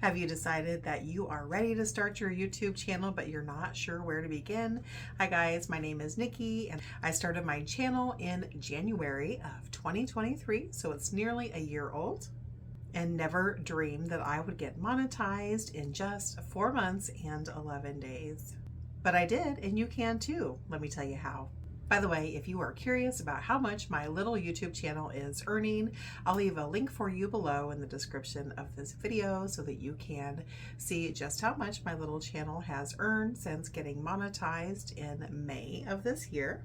Have you decided that you are ready to start your YouTube channel, but you're not sure where to begin? Hi guys, my name is Nikki and I started my channel in January of 2023, so it's nearly a year old, and never dreamed that I would get monetized in just 4 months and 11 days. But I did, and you can too. Let me tell you how. By the way, if you are curious about how much my little YouTube channel is earning, I'll leave a link for you below in the description of this video so that you can see just how much my little channel has earned since getting monetized in May of this year.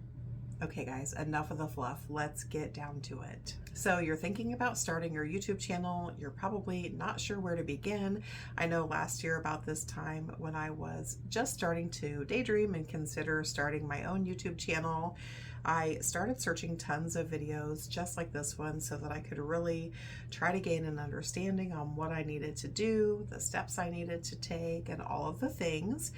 Okay guys, enough of the fluff. Let's get down to it. So you're thinking about starting your YouTube channel. You're probably not sure where to begin. I know last year about this time when I was just starting to daydream and consider starting my own YouTube channel, I started searching tons of videos just like this one so that I could really try to gain an understanding on what I needed to do, the steps I needed to take, and all of the things.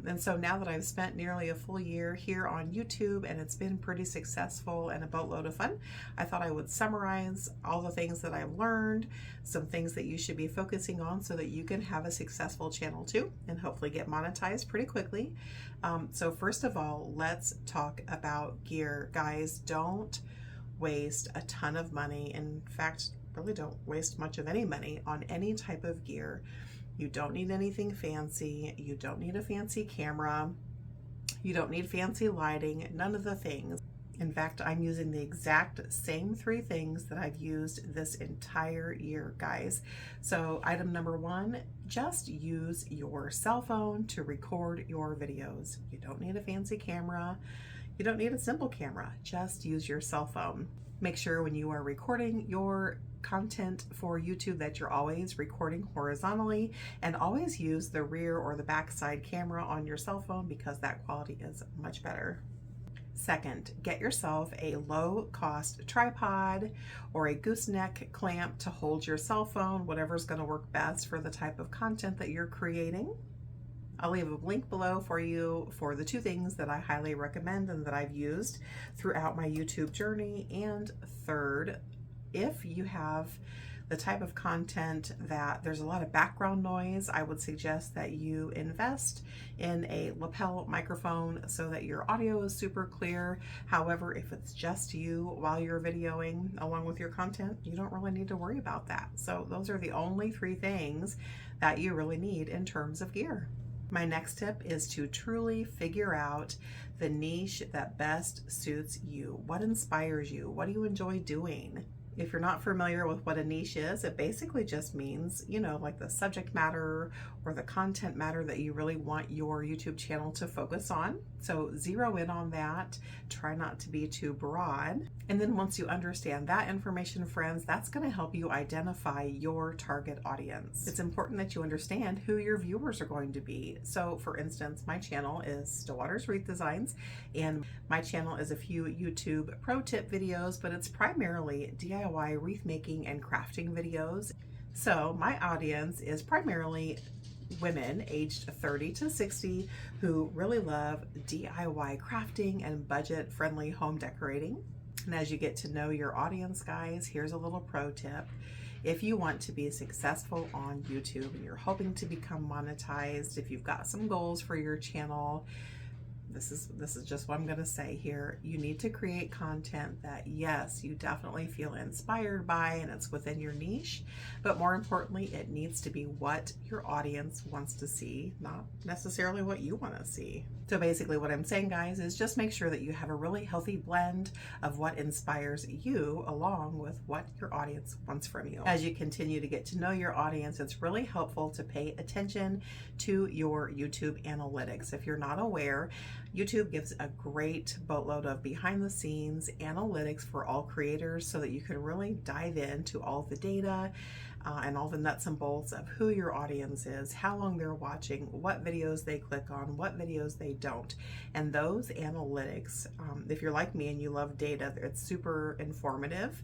And so now that I've spent nearly a full year here on YouTube and it's been pretty successful and a boatload of fun, I thought I would summarize all the things that I've learned, some things that you should be focusing on so that you can have a successful channel too and hopefully get monetized pretty quickly. So first of all, let's talk about gear. Guys, don't waste a ton of money. In fact, really don't waste much of any money on any type of gear. You don't need anything fancy. You don't need a fancy camera. You don't need fancy lighting, none of the things. In fact, I'm using the exact same 3 things that I've used this entire year, guys. So item number 1, just use your cell phone to record your videos. You don't need a fancy camera. You don't need a simple camera. Just use your cell phone. Make sure when you are recording your content for YouTube that you're always recording horizontally, and always use the rear or the back side camera on your cell phone because that quality is much better. Second, get yourself a low-cost tripod or a gooseneck clamp to hold your cell phone, whatever's going to work best for the type of content that you're creating. I'll leave a link below for you for the 2 things that I highly recommend and that I've used throughout my YouTube journey. And third, if you have the type of content that there's a lot of background noise, I would suggest that you invest in a lapel microphone so that your audio is super clear. However, if it's just you while you're videoing along with your content, you don't really need to worry about that. So those are the only 3 things that you really need in terms of gear. My next tip is to truly figure out the niche that best suits you. What inspires you? What do you enjoy doing? If you're not familiar with what a niche is, it basically just means, you know, like the subject matter or the content matter that you really want your YouTube channel to focus on. So zero in on that. Try not to be too broad. And then once you understand that information, friends, that's going to help you identify your target audience. It's important that you understand who your viewers are going to be. So for instance, my channel is Stillwater's Wreath Designs, and my channel is a few YouTube pro tip videos, but it's primarily DIY wreath making and crafting videos. So my audience is primarily women aged 30 to 60 who really love DIY crafting and budget-friendly home decorating. And as you get to know your audience, guys, here's a little pro tip. If you want to be successful on YouTube and you're hoping to become monetized, if you've got some goals for your channel, this is just what I'm going to say here. You need to create content that, yes, you definitely feel inspired by and it's within your niche, but more importantly, it needs to be what your audience wants to see, not necessarily what you want to see. So basically what I'm saying, guys, is just make sure that you have a really healthy blend of what inspires you along with what your audience wants from you. As you continue to get to know your audience, it's really helpful to pay attention to your YouTube analytics. If you're not aware, YouTube gives a great boatload of behind the scenes analytics for all creators so that you can really dive into all the data and all the nuts and bolts of who your audience is, how long they're watching, what videos they click on, what videos they don't. And those analytics, if you're like me and you love data, it's super informative.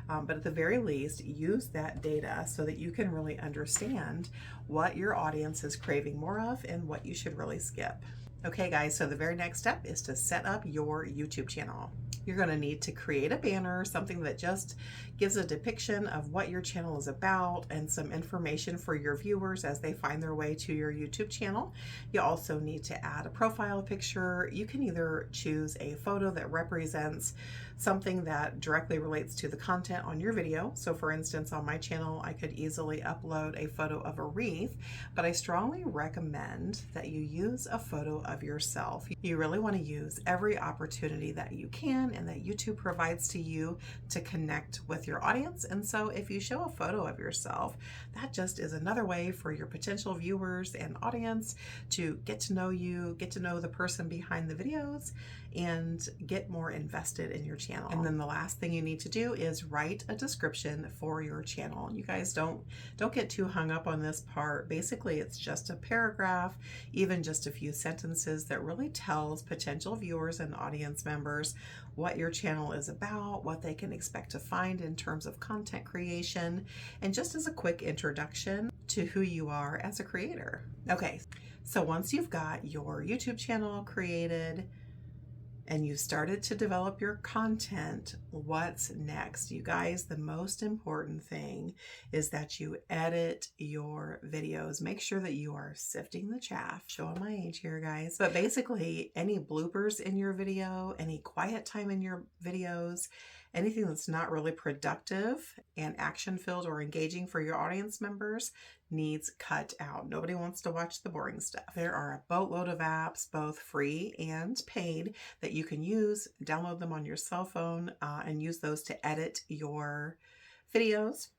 But at the very least, use that data so that you can really understand what your audience is craving more of and what you should really skip. Okay guys, so the very next step is to set up your YouTube channel. You're going to need to create a banner, something that just gives a depiction of what your channel is about and some information for your viewers as they find their way to your YouTube channel. You also need to add a profile picture. You can either choose a photo that represents something that directly relates to the content on your video. So for instance, on my channel, I could easily upload a photo of a wreath, but I strongly recommend that you use a photo of yourself. You really want to use every opportunity that you can and that YouTube provides to you to connect with your audience. And so if you show a photo of yourself, that just is another way for your potential viewers and audience to get to know you, get to know the person behind the videos, and get more invested in your channel. And then the last thing you need to do is write a description for your channel. You guys don't get too hung up on this part. Basically, it's just a paragraph, even just a few sentences that really tells potential viewers and audience members what your channel is about, what they can expect to find in terms of content creation, and just as a quick introduction to who you are as a creator. Okay, so once you've got your YouTube channel created, and you started to develop your content, what's next? You guys, the most important thing is that you edit your videos. Make sure that you are sifting the chaff. Showing my age here, guys. But basically, any bloopers in your video, any quiet time in your videos, anything that's not really productive and action-filled or engaging for your audience members needs cut out. Nobody wants to watch the boring stuff. There are a boatload of apps, both free and paid, that you can use. Download them on your cell phone and use those to edit your videos.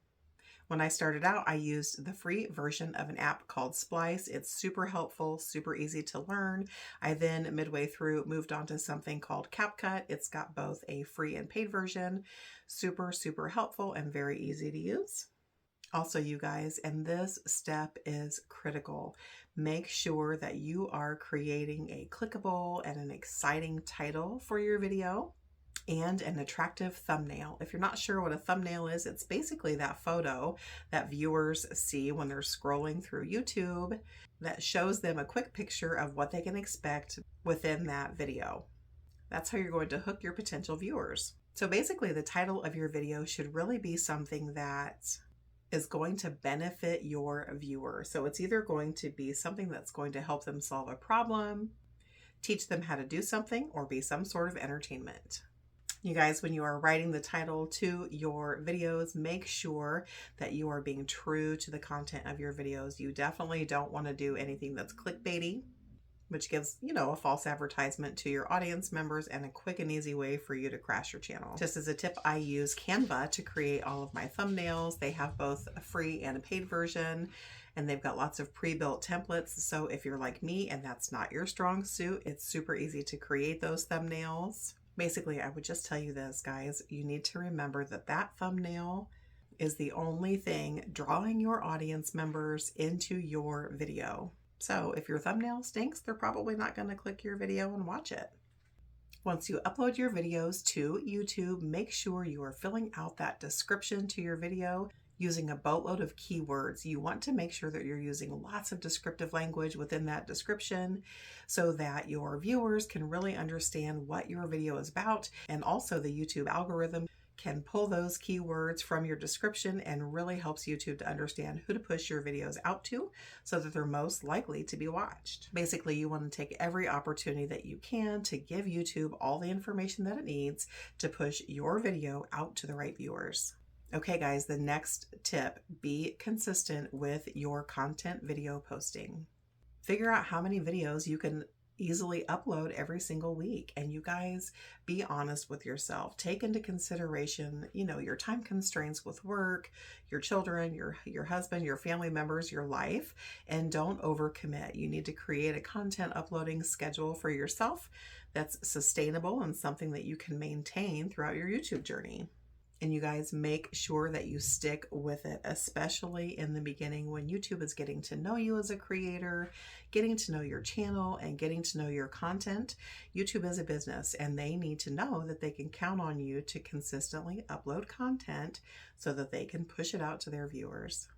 When I started out, I used the free version of an app called Splice. It's super helpful, super easy to learn. I then, midway through, moved on to something called CapCut. It's got both a free and paid version. Super, super helpful and very easy to use. Also, you guys, and this step is critical, make sure that you are creating a clickable and an exciting title for your video and an attractive thumbnail. If you're not sure what a thumbnail is, it's basically that photo that viewers see when they're scrolling through YouTube that shows them a quick picture of what they can expect within that video. That's how you're going to hook your potential viewers. So basically, the title of your video should really be something that is going to benefit your viewer. So it's either going to be something that's going to help them solve a problem, teach them how to do something, or be some sort of entertainment. You guys, when you are writing the title to your videos, make sure that you are being true to the content of your videos. You definitely don't want to do anything that's clickbaity, which gives, a false advertisement to your audience members and a quick and easy way for you to crash your channel. Just as a tip, I use Canva to create all of my thumbnails. They have both a free and a paid version, and they've got lots of pre-built templates. So if you're like me and that's not your strong suit, it's super easy to create those thumbnails. Basically, I would just tell you this, guys, you need to remember that that thumbnail is the only thing drawing your audience members into your video. So if your thumbnail stinks, they're probably not going to click your video and watch it. Once you upload your videos to YouTube, make sure you are filling out that description to your video using a boatload of keywords. You want to make sure that you're using lots of descriptive language within that description so that your viewers can really understand what your video is about. And also the YouTube algorithm can pull those keywords from your description and really helps YouTube to understand who to push your videos out to so that they're most likely to be watched. Basically, you want to take every opportunity that you can to give YouTube all the information that it needs to push your video out to the right viewers. Okay, guys, the next tip, be consistent with your content video posting. Figure out how many videos you can easily upload every single week. And you guys, be honest with yourself. Take into consideration, your time constraints with work, your children, your husband, your family members, your life, and don't overcommit. You need to create a content uploading schedule for yourself that's sustainable and something that you can maintain throughout your YouTube journey. And you guys, make sure that you stick with it, especially in the beginning when YouTube is getting to know you as a creator, getting to know your channel, and getting to know your content. YouTube is a business and they need to know that they can count on you to consistently upload content so that they can push it out to their viewers.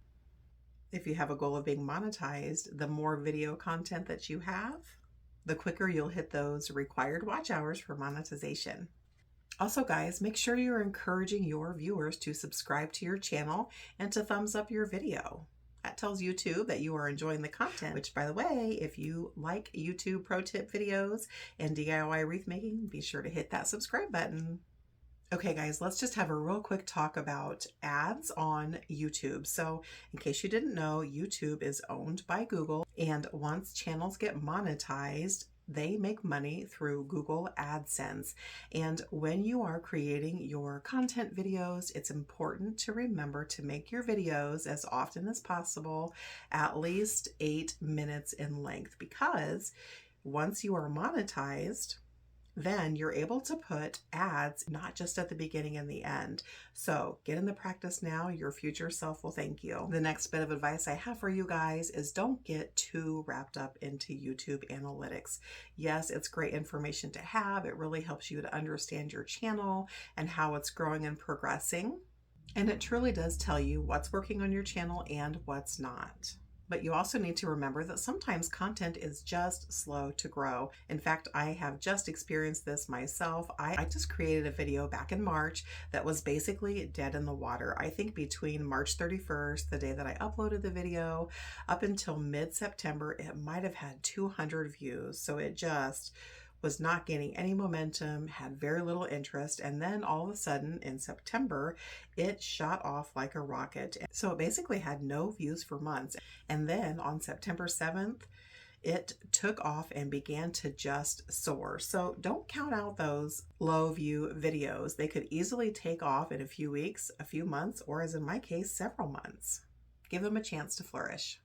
If you have a goal of being monetized, the more video content that you have, the quicker you'll hit those required watch hours for monetization. Also, guys, make sure you're encouraging your viewers to subscribe to your channel and to thumbs up your video. That tells YouTube that you are enjoying the content, which, by the way, if you like YouTube pro tip videos and DIY wreath making, be sure to hit that subscribe button. Okay, guys, let's just have a real quick talk about ads on YouTube. So, in case you didn't know, YouTube is owned by Google, and once channels get monetized, they make money through Google AdSense. And when you are creating your content videos, it's important to remember to make your videos as often as possible, at least 8 minutes in length, because once you are monetized, then you're able to put ads not just at the beginning and the end. So get in the practice now. Your future self will thank you. The next bit of advice I have for you guys is don't get too wrapped up into YouTube analytics. Yes, it's great information to have. It really helps you to understand your channel and how it's growing and progressing. And it truly does tell you what's working on your channel and what's not. But you also need to remember that sometimes content is just slow to grow. In fact, I have just experienced this myself. I just created a video back in March that was basically dead in the water. I think between March 31st, the day that I uploaded the video, up until mid-September, it might have had 200 views. So it just was not gaining any momentum, had very little interest, and then all of a sudden in September, it shot off like a rocket. So it basically had no views for months. And then on September 7th, it took off and began to just soar. So don't count out those low view videos. They could easily take off in a few weeks, a few months, or as in my case, several months. Give them a chance to flourish.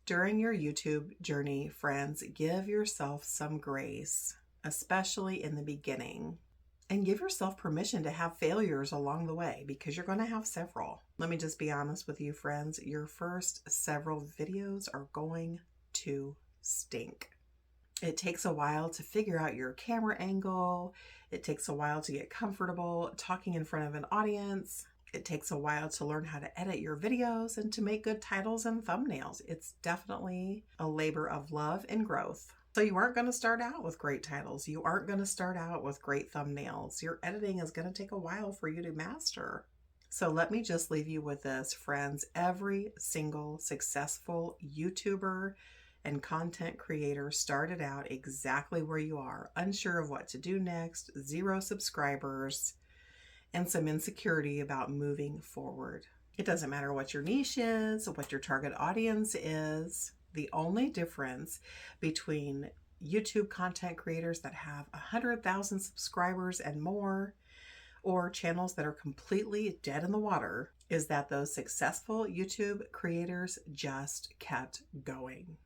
During your YouTube journey, friends, give yourself some grace, especially in the beginning. And give yourself permission to have failures along the way, because you're going to have several. Let me just be honest with you, friends. Your first several videos are going to stink. It takes a while to figure out your camera angle. It takes a while to get comfortable talking in front of an audience. It takes a while to learn how to edit your videos and to make good titles and thumbnails. It's definitely a labor of love and growth. So you aren't going to start out with great titles. You aren't going to start out with great thumbnails. Your editing is going to take a while for you to master. So let me just leave you with this, friends. Every single successful YouTuber and content creator started out exactly where you are, unsure of what to do next, 0 subscribers, and some insecurity about moving forward. It doesn't matter what your niche is, what your target audience is. The only difference between YouTube content creators that have 100,000 subscribers and more, or channels that are completely dead in the water, is that those successful YouTube creators just kept going.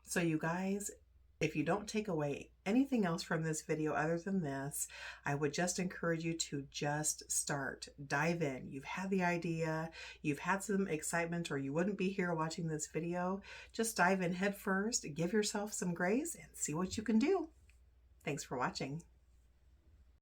So you guys, if you don't take away anything else from this video other than this, I would just encourage you to just start. Dive in. You've had the idea, you've had some excitement, or you wouldn't be here watching this video. Just dive in head first, give yourself some grace, and see what you can do. Thanks for watching.